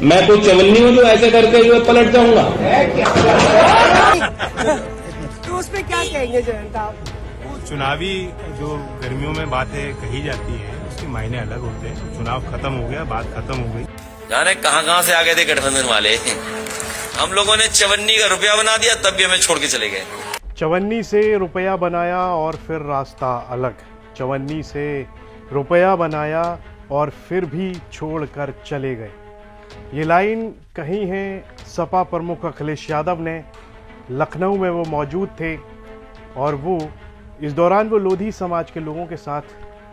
मैं कोई चवन्नी हूँ जो ऐसे करके जो पलट जाऊंगा। तो उसमें क्या कहेंगे जयंत आप? चुनावी जो गर्मियों में बातें कही जाती हैं उसके मायने अलग होते हैं। चुनाव खत्म हो गया, बात खत्म हो गई। जाने कहां से आ गए थे गठबंधन वाले। हम लोगों ने चवन्नी का रुपया बना दिया, तब भी हमें छोड़ के चले गए। चवन्नी से रुपया बनाया और फिर रास्ता अलग। चवन्नी से रुपया बनाया और फिर भी छोड़कर चले गए। ये लाइन कही है सपा प्रमुख अखिलेश यादव ने। लखनऊ में वो मौजूद थे और वो इस दौरान वो लोधी समाज के लोगों के साथ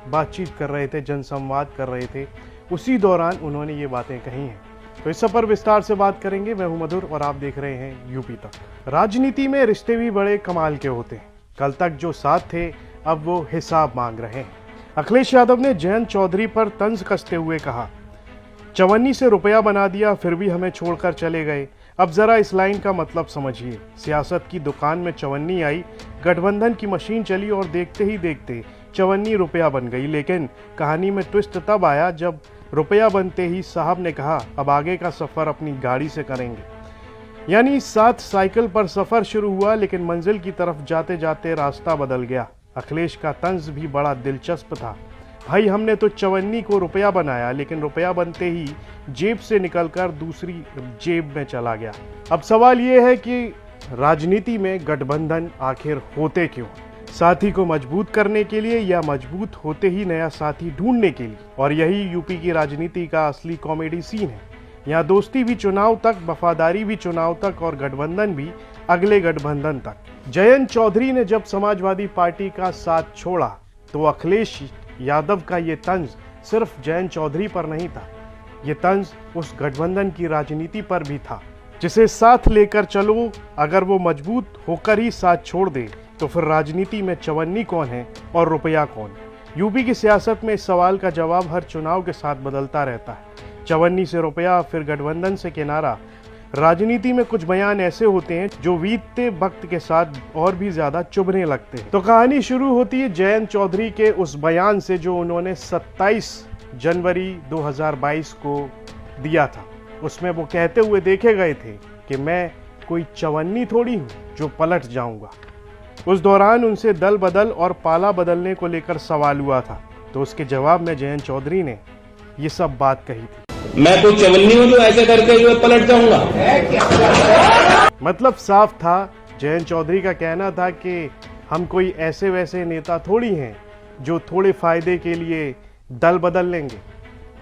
बातचीत कर रहे थे, जनसंवाद कर रहे थे। उसी दौरान उन्होंने ये बातें कही हैं। तो इस सब पर विस्तार से बात करेंगे। मैं हूं मधुर और आप देख रहे हैं यूपी तक। राजनीति में रिश्ते भी बड़े कमाल के होते हैं। कल तक जो साथ थे अब वो हिसाब मांग रहे हैं। अखिलेश यादव ने जयंत चौधरी पर तंज कसते हुए कहा, चवन्नी से रुपया बना दिया फिर भी हमें छोड़कर चले गए। अब जरा इस लाइन का मतलब समझिए। सियासत की दुकान में चवन्नी आई, गठबंधन की मशीन चली और देखते ही देखते चवन्नी रुपया बन गई। लेकिन कहानी में ट्विस्ट तब आया जब रुपया बनते ही साहब ने कहा अब आगे का सफर अपनी गाड़ी से करेंगे। यानी साथ साइकिल पर सफर शुरू हुआ, लेकिन मंजिल की तरफ जाते जाते रास्ता बदल गया। अखिलेश का तंज भी बड़ा दिलचस्प था। भाई हमने तो चवन्नी को रुपया बनाया, लेकिन रुपया बनते ही जेब से निकलकर दूसरी जेब में चला गया। अब सवाल यह है कि राजनीति में गठबंधन आखिर होते क्यों? साथी को मजबूत करने के लिए या मजबूत होते ही नया साथी ढूंढने के लिए? और यही यूपी की राजनीति का असली कॉमेडी सीन है। यहाँ दोस्ती भी चुनाव तक, वफादारी भी चुनाव तक और गठबंधन भी अगले गठबंधन तक। जयंत चौधरी ने जब समाजवादी पार्टी का साथ छोड़ा तो अखिलेश यादव का ये तंज सिर्फ जयंत चौधरी पर नहीं था। ये तंज उस गठबंधन की राजनीति पर भी था जिसे साथ लेकर चलो। अगर वो मजबूत होकर ही साथ छोड़ दे तो फिर राजनीति में चवन्नी कौन है और रुपया कौन? यूपी की सियासत में इस सवाल का जवाब हर चुनाव के साथ बदलता रहता है। चवन्नी से रुपया, फिर गठबंधन से किनारा। राजनीति में कुछ बयान ऐसे होते हैं जो बीतते वक्त के साथ और भी ज्यादा चुभने लगते हैं। तो कहानी शुरू होती है जयंत चौधरी के उस बयान से जो उन्होंने 27 जनवरी 2022 को दिया था। उसमें वो कहते हुए देखे गए थे कि मैं कोई चवन्नी थोड़ी हूं जो पलट जाऊंगा। उस दौरान उनसे दल बदल और पाला बदलने को लेकर सवाल हुआ था, तो उसके जवाब में जयंत चौधरी ने ये सब बात कही थी। मैं कोई चवन्नी हूँ जो ऐसे करके जो पलट जाऊंगा। मतलब साफ था। जयंत चौधरी का कहना था कि हम कोई ऐसे वैसे नेता थोड़ी हैं जो थोड़े फायदे के लिए दल बदल लेंगे।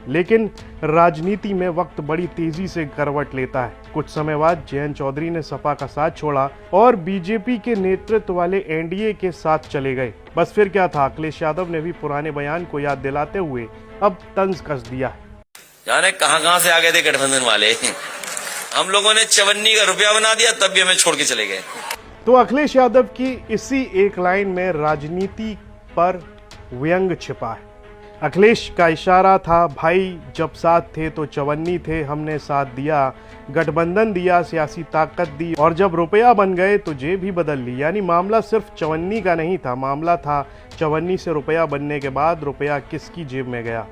लेकिन राजनीति में वक्त बड़ी तेजी से करवट लेता है। कुछ समय बाद जयंत चौधरी ने सपा का साथ छोड़ा और बीजेपी के नेतृत्व वाले एनडीए के साथ चले गए। बस फिर क्या था, अखिलेश यादव ने भी पुराने बयान को याद दिलाते हुए अब तंज कस दिया है। जाने कहां से आ गए थे गठबंधन वाले। हम लोगों ने चवन्नी का रुपया बना दिया, तब भी हमें छोड़ के चले गए। तो अखिलेश यादव की इसी एक लाइन में राजनीति पर व्यंग छिपा है। अखिलेश का इशारा था, भाई जब साथ थे तो चवन्नी थे, हमने साथ दिया, गठबंधन दिया, सियासी ताकत दी, और जब रुपया बन गए तो जेब भी बदल ली। यानी मामला सिर्फ चवन्नी का नहीं था, मामला था चवन्नी से रुपया बनने के बाद रुपया किसकी जेब में गया।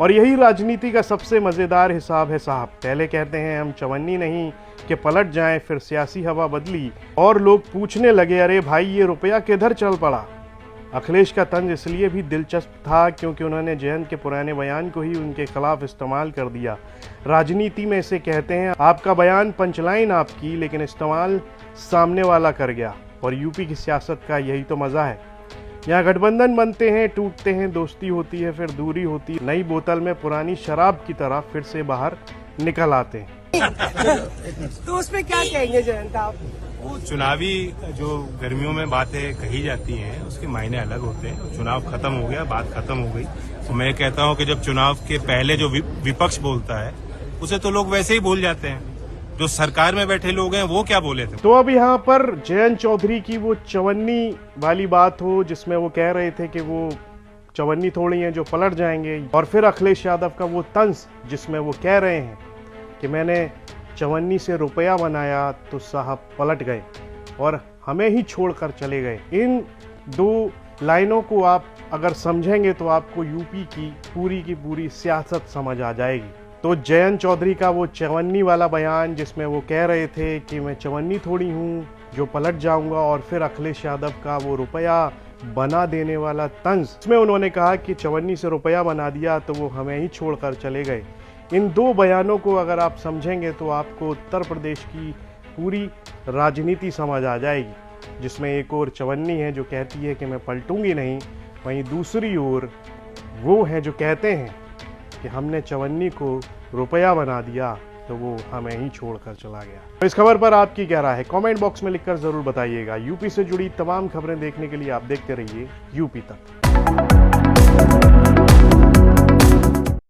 और यही राजनीति का सबसे मज़ेदार हिसाब है साहब। पहले कहते हैं हम चवन्नी नहीं कि पलट जाएं, फिर सियासी हवा बदली और लोग पूछने लगे, अरे भाई ये रुपया किधर चल पड़ा। अखिलेश का तंज इसलिए भी दिलचस्प था क्योंकि उन्होंने जयंत के पुराने बयान को ही उनके खिलाफ इस्तेमाल कर दिया। राजनीति में इसे कहते हैं आपका बयान पंचलाइन आपकी, लेकिन इस्तेमाल सामने वाला कर गया। और यूपी की सियासत का यही तो मज़ा है। यहाँ गठबंधन बनते हैं, टूटते हैं, दोस्ती होती है, फिर दूरी होती है, नई बोतल में पुरानी शराब की तरह फिर से बाहर निकल आते हैं। तो उसमें क्या कहेंगे जयंत आप? वो चुनावी जो गर्मियों में बातें कही जाती हैं उसके मायने अलग होते हैं। चुनाव खत्म हो गया, बात खत्म हो गई। तो मैं कहता हूं कि जब चुनाव के पहले जो विपक्ष बोलता है उसे तो लोग वैसे ही भूल जाते हैं। जो सरकार में बैठे लोग हैं वो क्या बोले थे। तो अब यहाँ पर जयंत चौधरी की वो चवन्नी वाली बात हो जिसमें वो कह रहे थे कि वो चवन्नी थोड़ी हैं जो पलट जाएंगे, और फिर अखिलेश यादव का वो तंज जिसमें वो कह रहे हैं कि मैंने चवन्नी से रुपया बनाया तो साहब पलट गए और हमें ही छोड़कर चले गए। इन दो लाइनों को आप अगर समझेंगे तो आपको यूपी की पूरी सियासत समझ आ जाएगी। तो जयंत चौधरी का वो चवन्नी वाला बयान जिसमें वो कह रहे थे कि मैं चवन्नी थोड़ी हूँ जो पलट जाऊंगा, और फिर अखिलेश यादव का वो रुपया बना देने वाला तंज, इसमें उन्होंने कहा कि चवन्नी से रुपया बना दिया तो वो हमें ही छोड़कर चले गए। इन दो बयानों को अगर आप समझेंगे तो आपको उत्तर प्रदेश की पूरी राजनीति समझ आ जाएगी, जिसमें एक और चवन्नी है जो कहती है कि मैं पलटूंगी नहीं, वहीं दूसरी ओर वो है जो कहते हैं कि हमने चवन्नी को रुपया बना दिया तो वो हमें ही छोड़कर चला गया। तो इस खबर पर आपकी क्या राय है, कमेंट बॉक्स में लिखकर जरूर बताइएगा। यूपी से जुड़ी तमाम खबरें देखने के लिए आप देखते रहिए यूपी तक।